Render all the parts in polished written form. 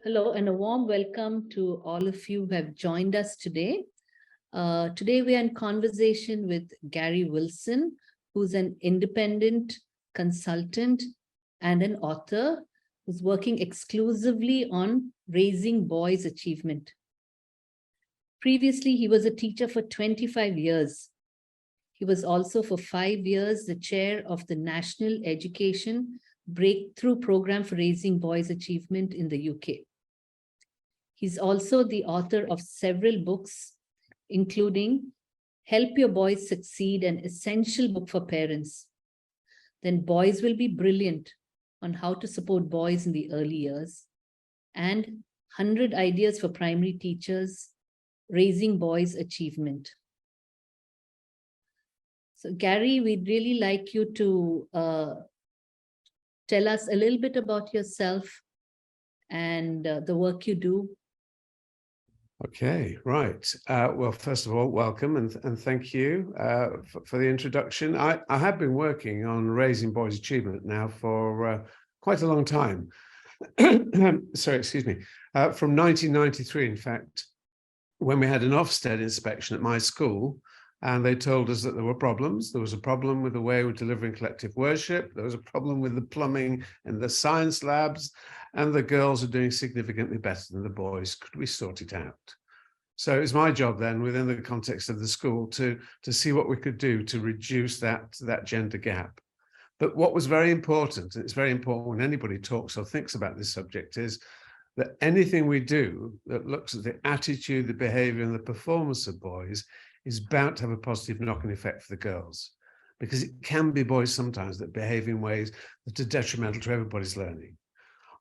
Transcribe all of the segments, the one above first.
Hello, and a warm welcome to all of you who have joined us today. Today, we are in conversation with Gary Wilson, who's an independent consultant and an author who's working exclusively on raising boys' achievement. Previously, he was a teacher for 25 years. He was also for 5 years the chair of the National Education Breakthrough Program for Raising Boys' Achievement in the UK. He's also the author of several books, including Help Your Boys Succeed, an essential book for parents. Then Boys Will Be Brilliant, on how to support boys in the early years, and 100 Ideas for Primary Teachers, Raising Boys' Achievement. So Gary, we'd really like you to tell us a little bit about yourself and the work you do. Okay, right. Well, first of all, welcome and thank you for the introduction. I have been working on raising boys' achievement now for quite a long time. Sorry, excuse me. From 1993, in fact, when we had an Ofsted inspection at my school, and they told us that there were problems. There was a problem with the way we're delivering collective worship. There was a problem with the plumbing in the science labs, and the girls are doing significantly better than the boys. Could we sort it out? So it was my job then, within the context of the school, to see what we could do to reduce that gender gap. But what was very important, and it's very important when anybody talks or thinks about this subject, is that anything we do that looks at the attitude, the behavior, and the performance of boys is bound to have a positive knock-on effect for the girls, because it can be boys sometimes that behave in ways that are detrimental to everybody's learning.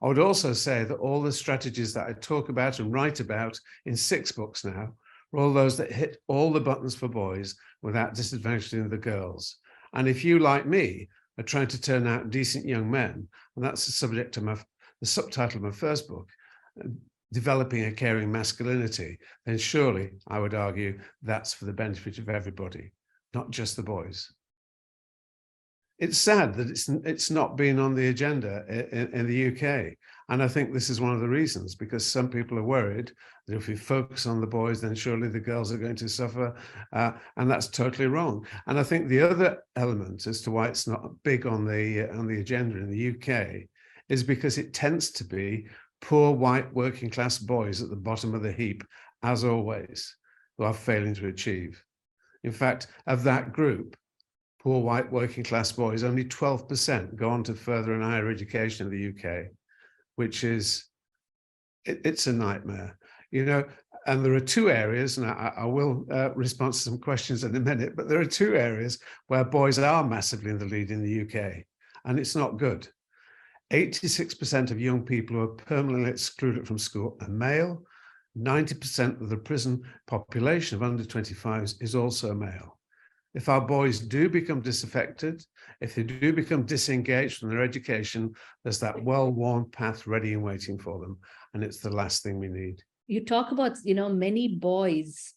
I would also say that all the strategies that I talk about and write about in 6 books now are all those that hit all the buttons for boys without disadvantaging the girls. And if you, like me, are trying to turn out decent young men, and that's the subject of the subtitle of my first book, Developing a Caring Masculinity, then surely I would argue that's for the benefit of everybody, not just the boys. It's sad that it's not been on the agenda in the UK. And I think this is one of the reasons, because some people are worried that if we focus on the boys, then surely the girls are going to suffer. And that's totally wrong. And I think the other element as to why it's not big on the agenda in the UK is because it tends to be poor white working class boys at the bottom of the heap, as always, who are failing to achieve. In fact, of that group, poor white working class boys, only 12% go on to further and higher education in the UK, which is, it's a nightmare, you know. And there are 2 areas, and I will respond to some questions in a minute, but there are 2 areas where boys are massively in the lead in the UK, and it's not good. 86% of young people who are permanently excluded from school are male. 90% of the prison population of under 25s is also male. If our boys do become disaffected, if they do become disengaged from their education, there's that well-worn path ready and waiting for them. And it's the last thing we need. You talk about, many boys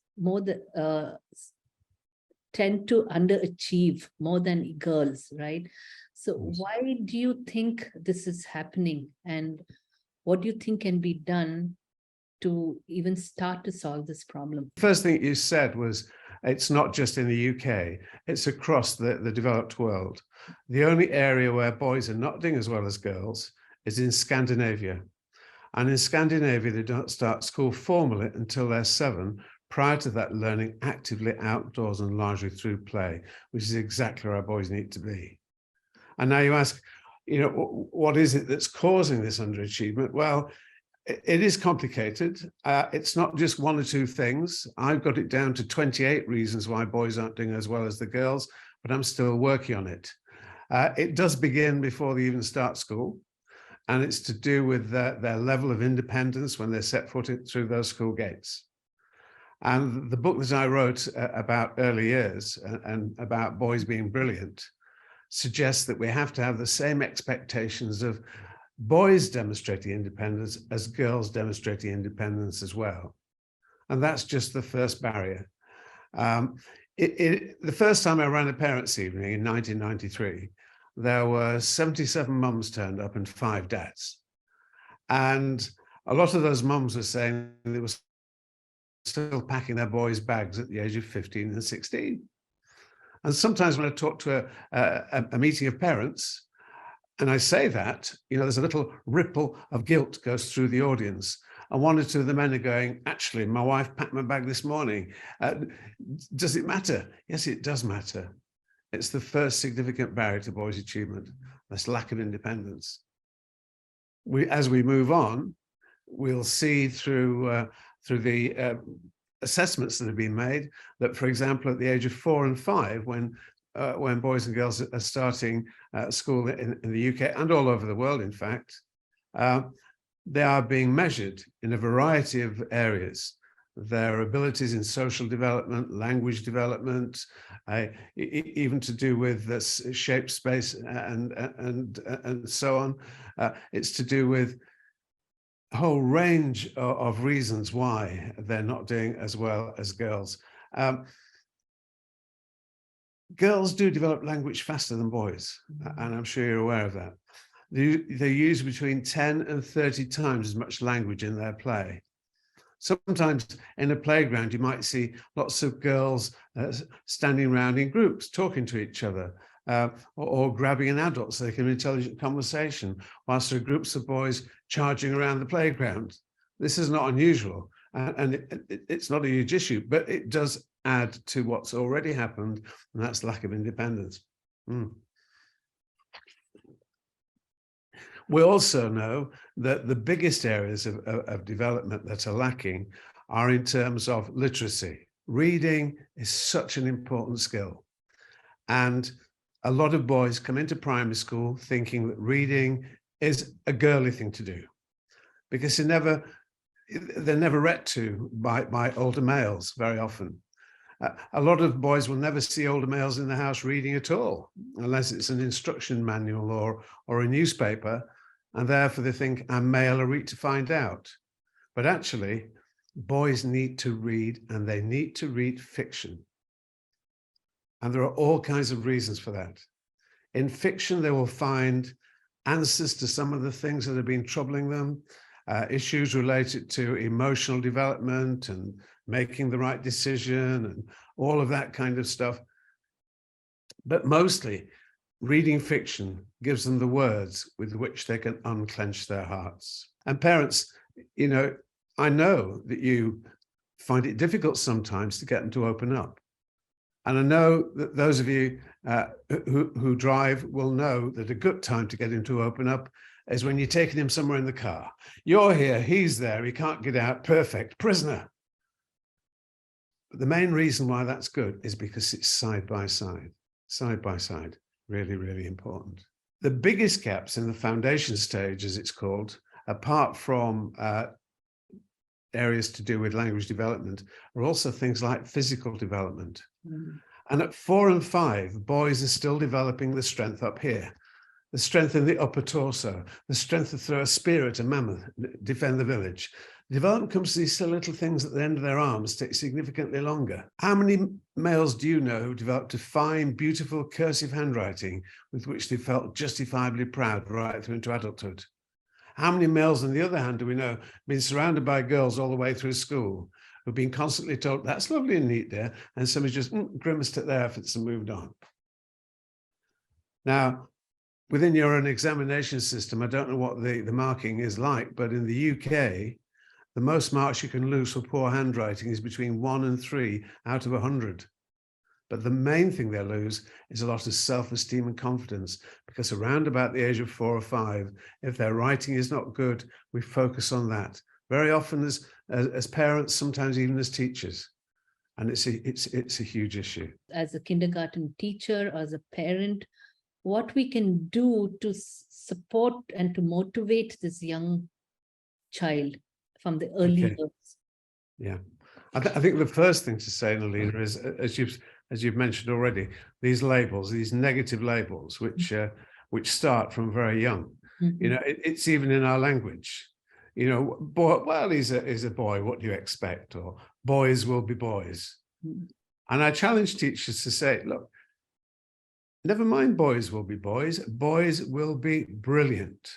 tend to underachieve more than girls, right? So why do you think this is happening? And what do you think can be done to even start to solve this problem? First thing you said was, it's not just in the UK, it's across the developed world. The only area where boys are not doing as well as girls is in Scandinavia. And in Scandinavia, they don't start school formally until they're 7, prior to that learning actively outdoors and largely through play, which is exactly where our boys need to be. And now you ask, what is it that's causing this underachievement? Well, it is complicated. It's not just 1 or 2 things. I've got it down to 28 reasons why boys aren't doing as well as the girls, but I'm still working on it. It does begin before they even start school, and it's to do with their level of independence when they're set foot through those school gates. And the book that I wrote about early years and about boys being brilliant suggests that we have to have the same expectations of boys demonstrating independence as girls demonstrating independence as well. And that's just the first barrier. The first time I ran a parents' evening in 1993, there were 77 mums turned up and 5 dads. And a lot of those mums were saying they were still packing their boys' bags at the age of 15 and 16. And sometimes when I talk to a meeting of parents, and I say that, there's a little ripple of guilt goes through the audience. And one or two of the men are going, actually, my wife packed my bag this morning. Does it matter? Yes, it does matter. It's the first significant barrier to boys' achievement, this lack of independence. As we move on, we'll see through the assessments that have been made that, for example, at the age of 4 and 5, when boys and girls are starting school in the UK and all over the world, in fact, they are being measured in a variety of areas. Their abilities in social development, language development, even to do with this shape, space, and so on. It's to do with a whole range of reasons why they're not doing as well as girls. Girls do develop language faster than boys, and I'm sure you're aware of that. They use between 10 and 30 times as much language in their play. Sometimes in a playground, you might see lots of girls standing around in groups, talking to each other, or grabbing an adult so they can have intelligent conversation, whilst there are groups of boys charging around the playground. This is not unusual, and it's not a huge issue, but it does add to what's already happened, and that's lack of independence. We also know that the biggest areas of development that are lacking are in terms of literacy. Reading is such an important skill. And a lot of boys come into primary school thinking that reading is a girly thing to do, because they're never read to by older males very often. A lot of boys will never see older males in the house reading at all, unless it's an instruction manual or a newspaper, and therefore they think, I'm male, I read to find out. But actually, boys need to read, and they need to read fiction. And there are all kinds of reasons for that. In fiction, they will find answers to some of the things that have been troubling them, issues related to emotional development and making the right decision and all of that kind of stuff. But mostly, reading fiction gives them the words with which they can unclench their hearts. And parents, I know that you find it difficult sometimes to get them to open up. And I know that those of you who drive will know that a good time to get him to open up is when you're taking him somewhere in the car. You're here, he's there, he can't get out, perfect, prisoner. But the main reason why that's good is because it's side by side, really, really important. The biggest gaps in the foundation stage, as it's called, apart from areas to do with language development, are also things like physical development. And at 4 and 5, boys are still developing the strength up here, the strength in the upper torso, the strength to throw a spear at a mammoth, defend the village. Development comes to these little things at the end of their arms take significantly longer. How many males do you know who developed a fine, beautiful, cursive handwriting with which they felt justifiably proud right through into adulthood? How many males, on the other hand, do we know been surrounded by girls all the way through school who've been constantly told, that's lovely and neat there, and somebody's just grimaced at their efforts and moved on? Now, within your own examination system, I don't know what the marking is like, but in the UK, the most marks you can lose for poor handwriting is between 1 and 3 out of 100. But the main thing they lose is a lot of self-esteem and confidence, because around about the age of 4 or 5, if their writing is not good, we focus on that. Very often as parents, sometimes even as teachers. And it's a huge issue. As a kindergarten teacher, as a parent, what we can do to support and to motivate this young child from the early years. Yeah, I think the first thing to say, Nalina, is, as you've mentioned already, these labels, these negative labels, which start from very young. It's even in our language. Boy, well, he's a boy. What do you expect? Or boys will be boys. And I challenge teachers to say, look, never mind boys will be boys. Boys will be brilliant.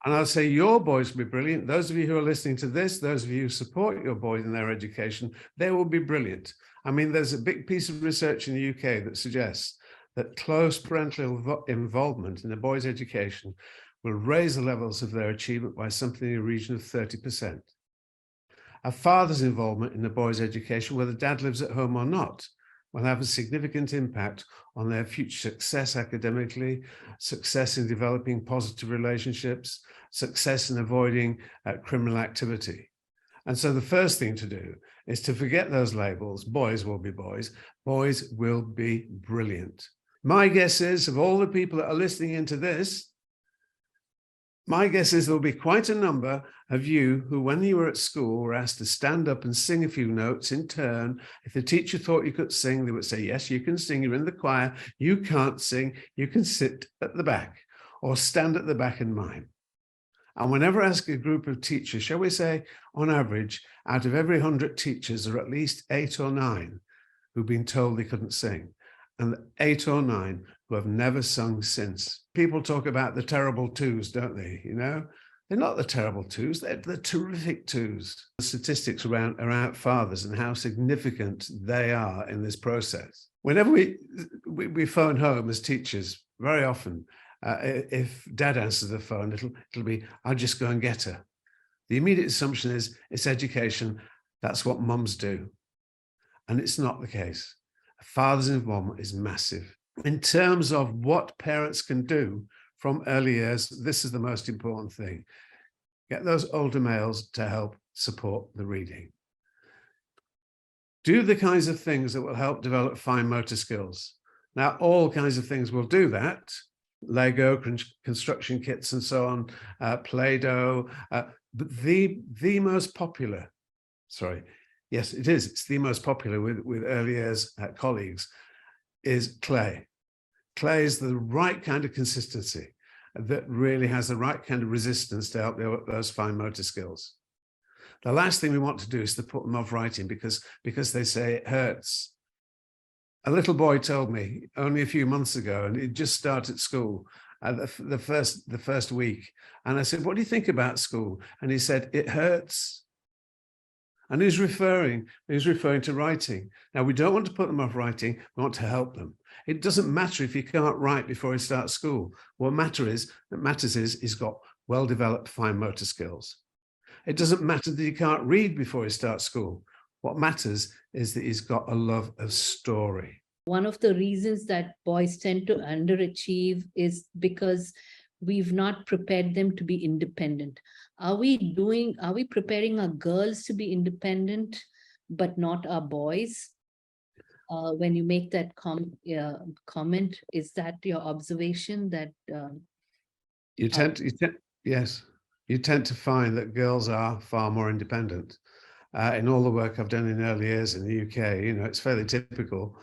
And I'll say your boys will be brilliant. Those of you who are listening to this, those of you who support your boys in their education, they will be brilliant. I mean, there's a big piece of research in the UK that suggests that close parental involvement in a boy's education will raise the levels of their achievement by something in the region of 30%. A father's involvement in a boy's education, whether dad lives at home or not, will have a significant impact on their future success academically, success in developing positive relationships, success in avoiding criminal activity. And so the first thing to do is to forget those labels. Boys will be boys. Boys will be brilliant. My guess is, of all the people that are listening into this, my guess is there'll be quite a number of you who, when you were at school, were asked to stand up and sing a few notes in turn. If the teacher thought you could sing, they would say, yes, you can sing, you're in the choir. You can't sing, you can sit at the back or stand at the back and mime. And whenever I ask a group of teachers, shall we say, on average, out of every 100 teachers, there are at least 8 or 9 who've been told they couldn't sing, and 8 or 9 who have never sung since. People talk about the terrible twos, don't they? You know, they're not the terrible twos, they're the terrific twos. The statistics around fathers and how significant they are in this process. Whenever we phone home as teachers, very often, if dad answers the phone, it'll be, I'll just go and get her. The immediate assumption is it's education. That's what mums do. And it's not the case. A father's involvement is massive. In terms of what parents can do from early years, this is the most important thing. Get those older males to help support the reading. Do the kinds of things that will help develop fine motor skills. Now, all kinds of things will do that. Lego, construction kits and so on, Play-Doh, but the most popular, yes, it is, it's the most popular with early years colleagues, is clay. Clay is the right kind of consistency that really has the right kind of resistance to help those fine motor skills. The last thing we want to do is to put them off writing because they say it hurts. A little boy told me only a few months ago, and he just started school the first week. And I said, what do you think about school? And he said, it hurts. And he was referring to writing. Now, we don't want to put them off writing. We want to help them. It doesn't matter if he can't write before he starts school. What matters is he's got well-developed fine motor skills. It doesn't matter that he can't read before he starts school. What matters is that he's got a love of story. One of the reasons that boys tend to underachieve is because we've not prepared them to be independent. Are we preparing our girls to be independent, but not our boys? When you make that comment, is that your observation that? Yes, you tend to find that girls are far more independent. In all the work I've done in early years in the UK, you know, it's fairly typical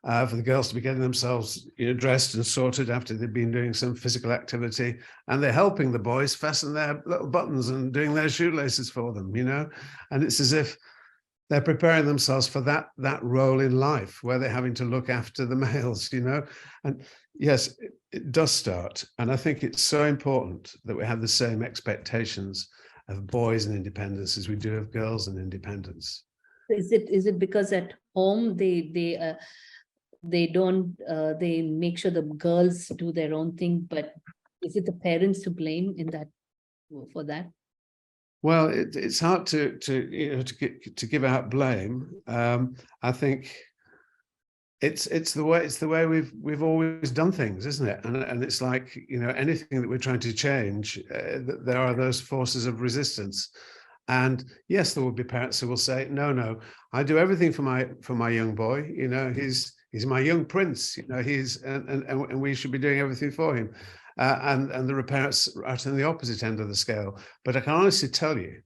for the girls to be getting themselves, you know, dressed and sorted after they've been doing some physical activity, and they're helping the boys fasten their little buttons and doing their shoelaces for them, you know, and it's as if they're preparing themselves for that role in life where they're having to look after the males, you know. And yes, it does start, and I think it's so important that we have the same expectations of boys and independence as we do of girls and independence. Is it because at home they make sure the girls do their own thing, but is it the parents to blame for that? Well, it's hard to give out blame. I think it's the way we've always done things, isn't it? And it's like, you know, anything that we're trying to change, there are those forces of resistance. And yes, there will be parents who will say, no, I do everything for my young boy. You know, he's my young prince. You know, and we should be doing everything for him. And there are parents right on the opposite end of the scale. But I can honestly tell you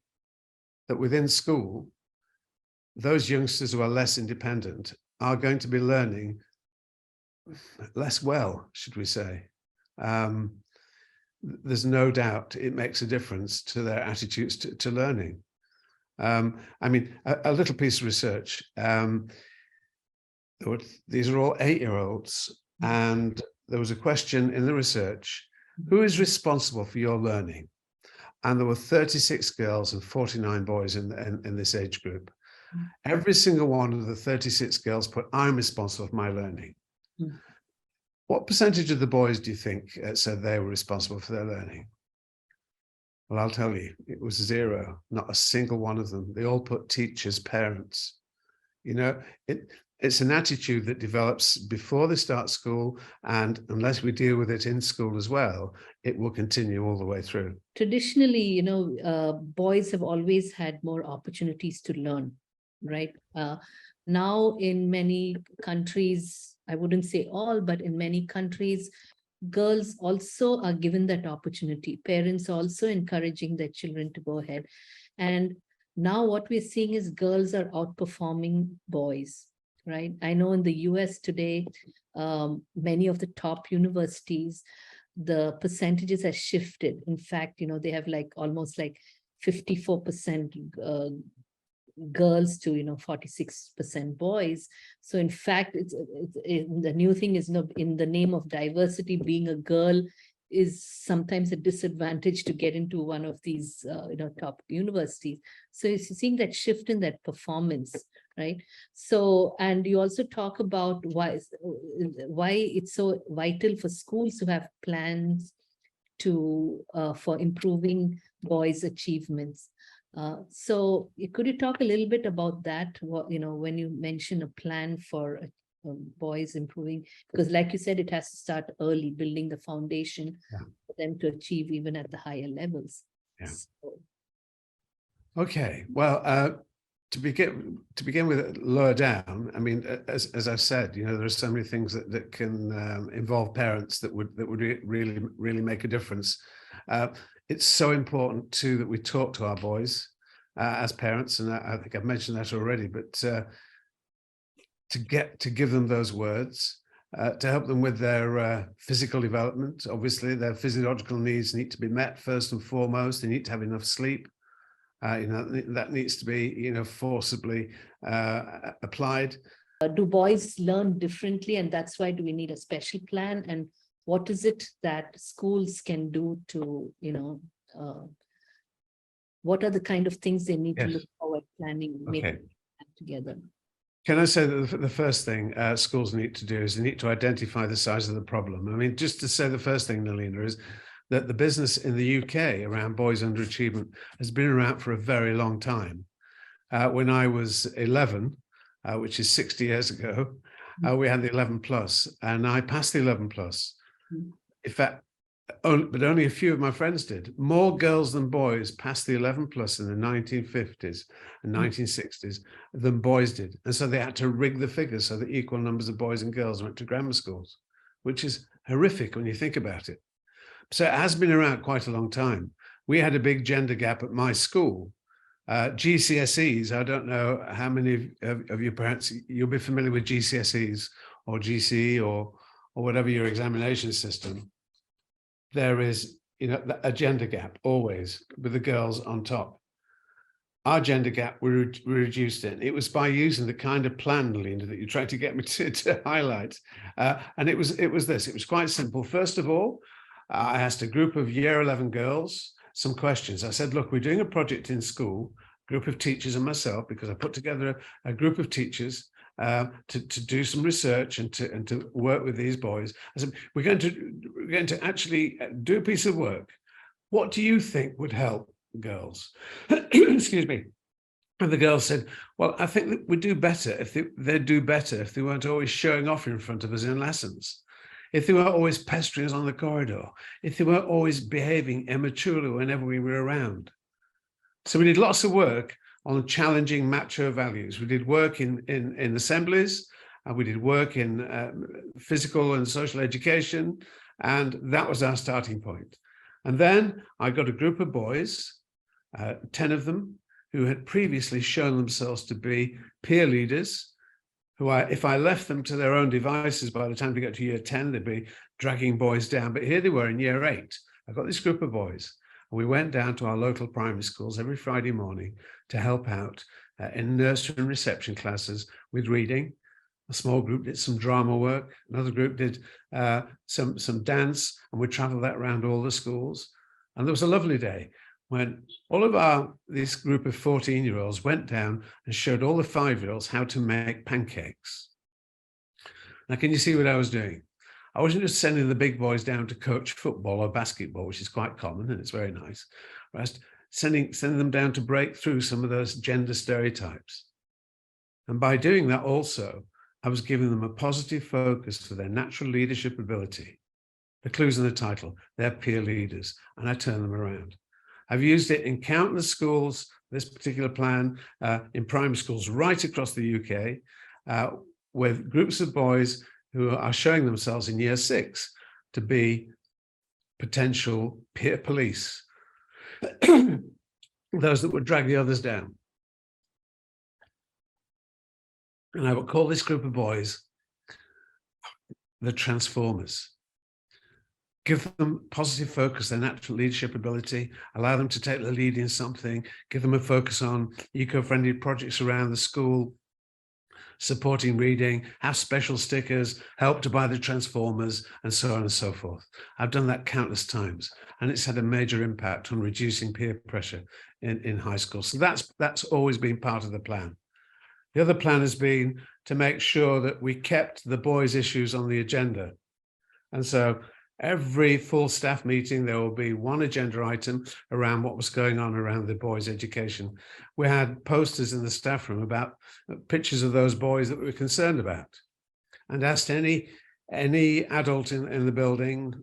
that within school, those youngsters who are less independent are going to be learning less well, should we say. There's no doubt it makes a difference to their attitudes to learning. I mean, a little piece of research. These are all 8-year-olds, and there was a question in the research: who is responsible for your learning? and there were 36 girls and 49 boys in this age group. Every single one of the 36 girls put, I'm responsible for my learning. Mm. What percentage of the boys do you think said they were responsible for their learning? Well, I'll tell you, it was zero, not a single one of them. They all put teachers, parents. You know, it's an attitude that develops before they start school, and unless we deal with it in school as well, it will continue all the way through. Traditionally, boys have always had more opportunities to learn, right? Now in many countries, I wouldn't say all, but in many countries, girls also are given that opportunity. Parents are also encouraging their children to go ahead. And now what we're seeing is girls are outperforming boys, right? I know in the US today, many of the top universities, the percentages have shifted. In fact, they have like almost like 54% girls to 46% boys. So in fact, the new thing is, in the name of diversity, being a girl is sometimes a disadvantage to get into one of these top universities. So you're seeing that shift in that performance, right? So, and you also talk about why it's so vital for schools to have plans to for improving boys' achievements. So could you talk a little bit about that? When you mention a plan for boys improving, because like you said, it has to start early, building the foundation for them to achieve even at the higher levels. Yeah. So. Okay, well, to begin with, lower down. I mean, as I've said, there are so many things that can involve parents that would really make a difference. It's so important too that we talk to our boys as parents, and I think I've mentioned that already. But to give them those words, to help them with their physical development. Obviously, their physiological needs need to be met first and foremost. They need to have enough sleep. That needs to be, forcibly applied. Do boys learn differently, and that's why do we need a special plan? And what is it that schools can do to, what are the kind of things they need to look forward planning, maybe together? Can I say that the first thing schools need to do is they need to identify the size of the problem? I mean, just to say the first thing, Nalina, is that the business in the UK around boys underachievement has been around for a very long time. When I was 11, which is 60 years ago, we had the 11 plus, and I passed the 11 plus. In fact, but only a few of my friends did. More girls than boys passed the 11 plus in the 1950s and 1960s than boys did. And so they had to rig the figures so that equal numbers of boys and girls went to grammar schools, which is horrific when you think about it. So it has been around quite a long time. We had a big gender gap at my school. GCSEs, I don't know how many of your parents, you'll be familiar with GCSEs or GCE or whatever your examination system. There is, a gender gap always with the girls on top. Our gender gap, we reduced it. It was by using the kind of plan, Linda, that you tried to get me to highlight. And it was this. It was quite simple. First of all, I asked a group of year 11 girls some questions. I said, look, we're doing a project in school, group of teachers and myself, because I put together a group of teachers to do some research and to work with these boys. I said, we're going to actually do a piece of work. What do you think would help girls? Excuse me. And the girls said, well, I think that we'd do better if they'd do better if they weren't always showing off in front of us in lessons. If they weren't always pestering us on the corridor, if they weren't always behaving immaturely whenever we were around. So we did lots of work on challenging macho values. We did work in assemblies, and we did work in physical and social education, and that was our starting point. And then I got a group of boys, 10 of them, who had previously shown themselves to be peer leaders, who if I left them to their own devices, by the time they got to year 10, they'd be dragging boys down. But here they were in year 8. I got this group of boys, and we went down to our local primary schools every Friday morning to help out in nursery and reception classes with reading. A small group did some drama work. Another group did some dance, and we traveled that around all the schools. And there was a lovely day. when all of this group of 14-year-olds went down and showed all the 5-year-olds how to make pancakes. Now, can you see what I was doing? I wasn't just sending the big boys down to coach football or basketball, which is quite common and it's very nice. I was sending them down to break through some of those gender stereotypes. And by doing that also, I was giving them a positive focus for their natural leadership ability. The clues in the title, they're peer leaders, and I turn them around. I've used it in countless schools, this particular plan, in primary schools right across the UK, with groups of boys who are showing themselves in year 6 to be potential peer police, those that would drag the others down. And I would call this group of boys the transformers. Give them positive focus, their natural leadership ability, allow them to take the lead in something, give them a focus on eco-friendly projects around the school, supporting reading, have special stickers, help to buy the transformers, and so on and so forth. I've done that countless times, and it's had a major impact on reducing peer pressure in high school. So that's always been part of the plan. The other plan has been to make sure that we kept the boys' issues on the agenda. And so every full staff meeting, there will be one agenda item around what was going on around the boys' education. We had posters in the staff room about pictures of those boys that we were concerned about, and asked any adult in the building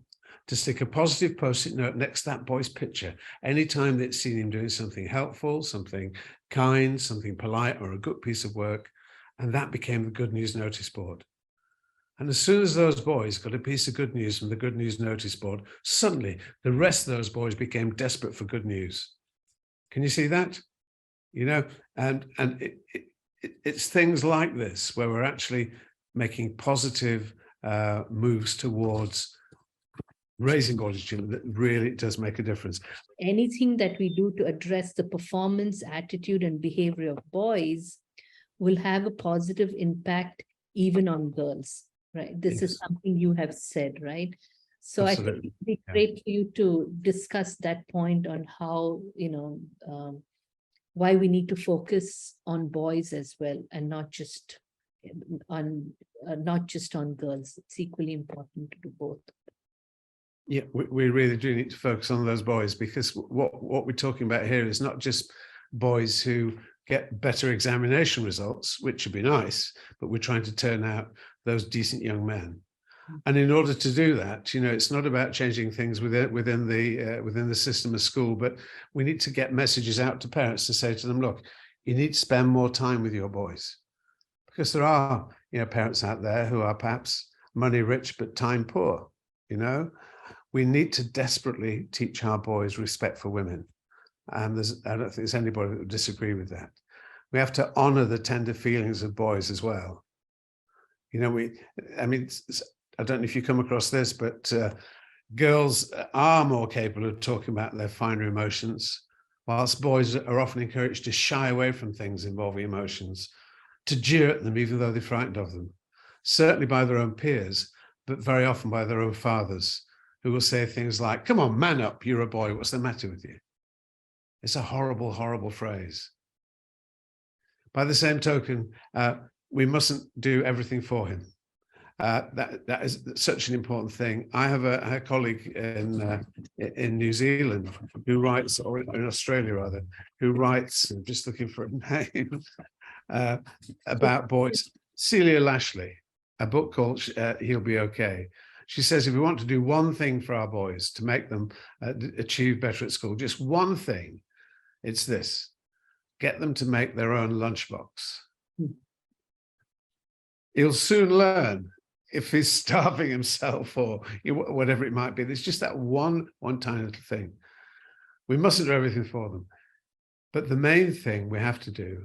to stick a positive post-it note next to that boy's picture anytime they'd seen him doing something helpful, something kind, something polite, or a good piece of work. And that became the good news notice board. And as soon as those boys got a piece of good news from the good news notice board, suddenly the rest of those boys became desperate for good news. Can you see that? You know, and it's things like this where we're actually making positive moves towards raising boys' achievement that really does make a difference. Anything that we do to address the performance, attitude, and behavior of boys will have a positive impact even on girls, right? This is something you have said, right? So absolutely. I think it'd be great for you to discuss that point on how, why we need to focus on boys as well, and not just on girls. It's equally important to do both. Yeah, we really do need to focus on those boys, because what we're talking about here is not just boys who get better examination results, which would be nice, but we're trying to turn out those decent young men. And in order to do that, it's not about changing things within the system of school, but we need to get messages out to parents to say to them, look, you need to spend more time with your boys, because there are parents out there who are perhaps money rich but time poor. We need to desperately teach our boys respect for women. And I don't think there's anybody that would disagree with that. We have to honor the tender feelings of boys as well. I don't know if you come across this, but girls are more capable of talking about their finer emotions, whilst boys are often encouraged to shy away from things involving emotions, to jeer at them even though they're frightened of them, certainly by their own peers, but very often by their own fathers, who will say things like, come on, man up, you're a boy, what's the matter with you? It's a horrible, horrible phrase. By the same token, we mustn't do everything for him. That is such an important thing. I have a colleague in New Zealand who writes, or in Australia rather, who writes, I'm just looking for a name, about boys. Celia Lashley, a book called He'll Be Okay. She says, if we want to do one thing for our boys to make them achieve better at school, just one thing, it's this: get them to make their own lunchbox. He'll soon learn if he's starving himself or whatever it might be. There's just that one tiny little thing. We mustn't do everything for them. But the main thing we have to do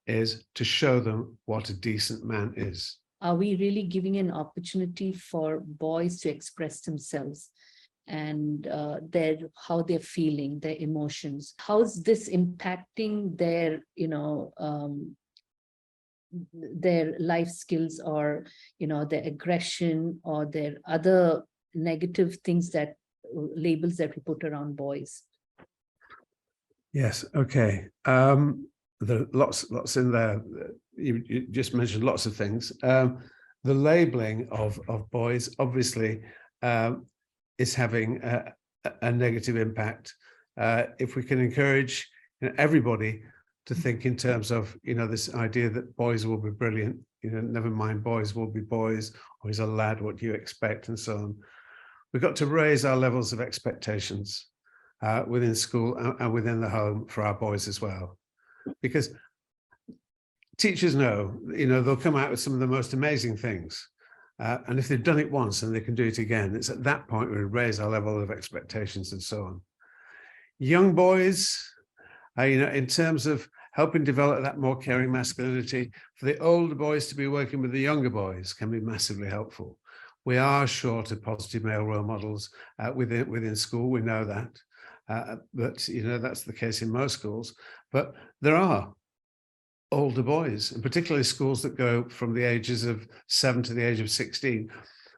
is to show them what a decent man is. Are we really giving an opportunity for boys to express themselves and how they're feeling, their emotions? How is this impacting their life skills, or their aggression, or their other negative things, that labels that we put around boys? Yes. Okay. There are lots in there. You just mentioned lots of things. The labeling of boys obviously is having a negative impact. If we can encourage everybody to think in terms of this idea that boys will be brilliant, never mind, boys will be boys, or he's a lad, what do you expect, and so on. We've got to raise our levels of expectations within school and within the home for our boys as well, because teachers know, they'll come out with some of the most amazing things. And if they've done it once and they can do it again, it's at that point we raise our level of expectations and so on. Young boys, in terms of helping develop that more caring masculinity, for the older boys to be working with the younger boys can be massively helpful. We are short of positive male role models within school, we know that. But that's the case in most schools. But there are older boys, and particularly schools that go from the ages of 7 to the age of 16.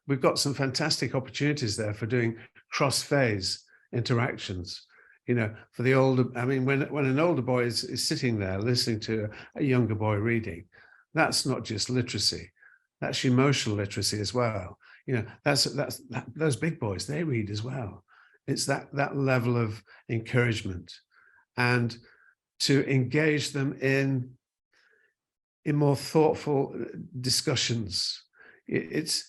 We've got some fantastic opportunities there for doing cross-phase interactions. For the older, when an older boy is sitting there listening to a younger boy reading, that's not just literacy, that's emotional literacy as well. Those big boys, they read as well. It's that level of encouragement, and to engage them in more thoughtful discussions. It's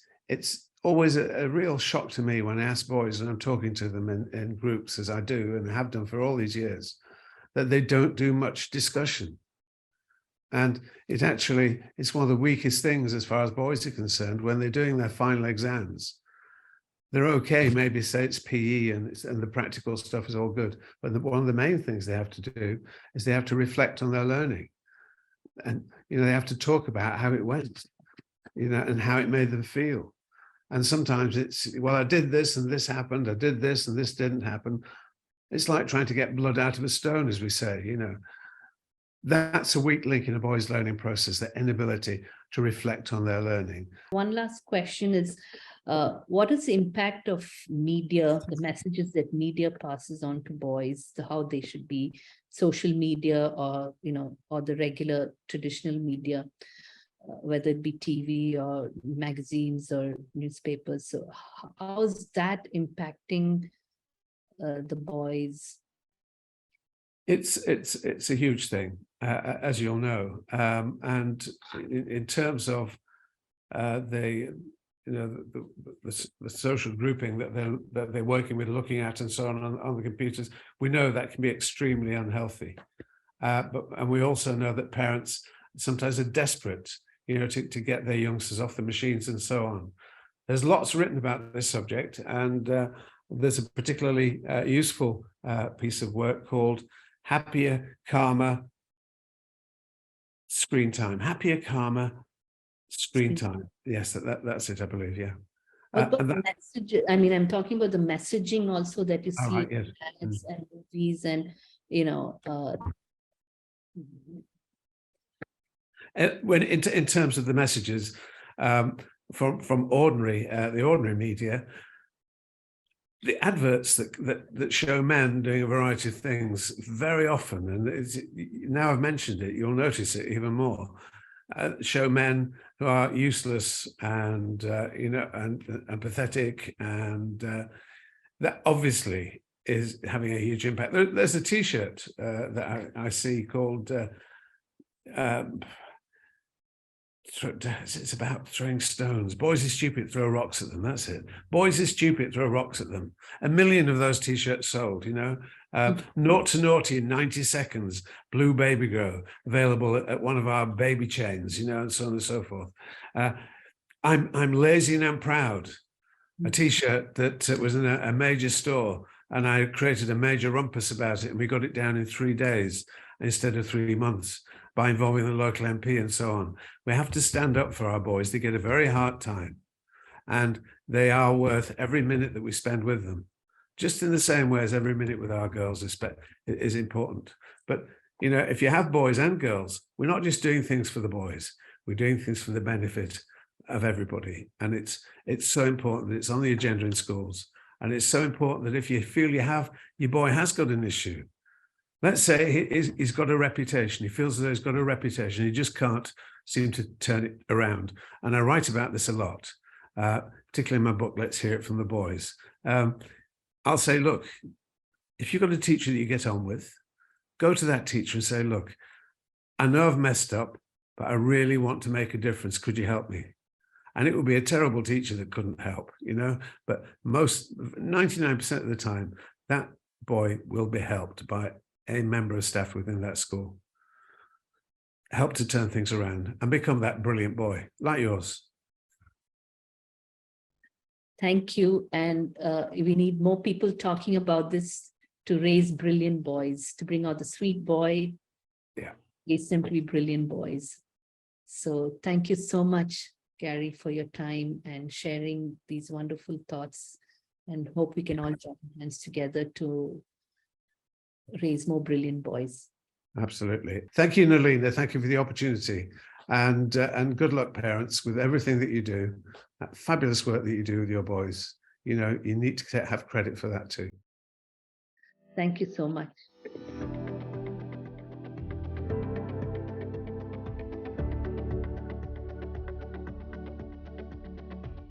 always a real shock to me when I ask boys, and I'm talking to them in groups, as I do and have done for all these years, that they don't do much discussion. And it's one of the weakest things as far as boys are concerned when they're doing their final exams. They're okay, maybe say it's PE and the practical stuff is all good, but one of the main things they have to do is they have to reflect on their learning. And they have to talk about how it went, and how it made them feel. And sometimes it's, well, I did this and this happened, I did this and this didn't happen. It's like trying to get blood out of a stone, as we say. That's a weak link in a boy's learning process, the inability to reflect on their learning. One last question is, what is the impact of media, the messages that media passes on to boys, how they should be, social media or, or the regular traditional media, whether it be TV or magazines or newspapers? So how is that impacting the boys? It's a huge thing, as you'll know, and in terms of the social grouping that they're working with, looking at, and so on the computers, we know that can be extremely unhealthy. And we also know that parents sometimes are desperate, to get their youngsters off the machines and so on. There's lots written about this subject, and there's a particularly useful piece of work called Happier, Calmer Screen Time. Happier, Calmer Screen Time. Yes, that's it, I believe, yeah. But the message, I'm talking about the messaging also that you see right, yes. in ads and movies and, when in terms of the messages from the ordinary media, the adverts that show men doing a variety of things very often, and now I've mentioned it, you'll notice it even more, show men who are useless and and pathetic, and that obviously is having a huge impact. There's a T-shirt that I see called it's about throwing stones. Boys are stupid, throw rocks at them. That's it. Boys are stupid, throw rocks at them. 1 million of those T-shirts sold, Naught to naughty in 90 seconds, blue baby grow, available at one of our baby chains, and so on and so forth. I'm lazy and I'm proud. A T-shirt that was in a major store, and I created a major rumpus about it, and we got it down in 3 days instead of 3 months, by involving the local MP and so on. We have to stand up for our boys. They get a very hard time, and they are worth every minute that we spend with them, just in the same way as every minute with our girls is important. But, if you have boys and girls, we're not just doing things for the boys, we're doing things for the benefit of everybody. And it's so important that it's on the agenda in schools. And it's so important that if you feel your boy has got an issue, let's say he's got a reputation. He feels as though he's got a reputation. He just can't seem to turn it around. And I write about this a lot, particularly in my book, Let's Hear It From the Boys. I'll say, look, if you've got a teacher that you get on with, go to that teacher and say, look, I know I've messed up, but I really want to make a difference. Could you help me? And it would be a terrible teacher that couldn't help, but 99% of the time, that boy will be helped by a member of staff within that school. Help to turn things around and become that brilliant boy like yours. Thank you. And we need more people talking about this to raise brilliant boys, to bring out the sweet boy. Yeah. Raise simply brilliant boys. So thank you so much, Gary, for your time and sharing these wonderful thoughts, and hope we can all join hands together to raise more brilliant boys. Absolutely. Thank you, Nalina. Thank you for the opportunity. And good luck, parents, with everything that you do, that fabulous work that you do with your boys. You need to have credit for that too. Thank you so much.